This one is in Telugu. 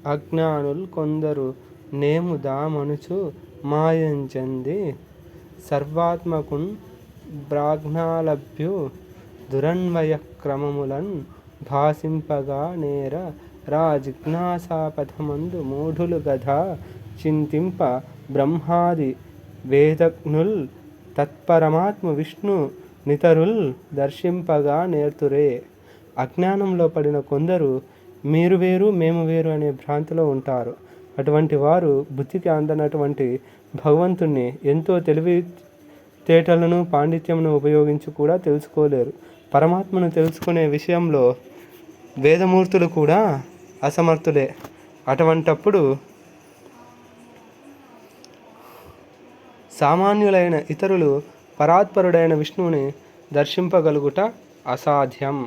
అజ్ఞానుల్ కొందరు నేముదామనుచు మాయంచెంది సర్వాత్మకున్ బ్రాహ్మణలభ్యు దురన్వయ క్రమములన్ భాసింపగా నేర రాజిజ్ఞాసాపథమందు మూఢులు గధా చింతింప బ్రహ్మాది వేదజ్ఞుల్ తత్పరమాత్మ విష్ణు నితరుల్ దర్శింపగా నేర్తురే. అజ్ఞానంలో పడిన కొందరు మీరు వేరు మేము వేరు అనే భ్రాంతిలో ఉంటారు. అటువంటి వారు బుద్ధికి అందనటువంటి భగవంతుణ్ణి ఎంతో తెలివితేటలను పాండిత్యమును ఉపయోగించి కూడా తెలుసుకోలేరు. పరమాత్మను తెలుసుకునే విషయంలో వేదమూర్తులు కూడా అసమర్థులే. అటువంటప్పుడు సామాన్యులైన ఇతరులు పరాత్పరుడైన విష్ణువుని దర్శింపగలుగుట అసాధ్యం.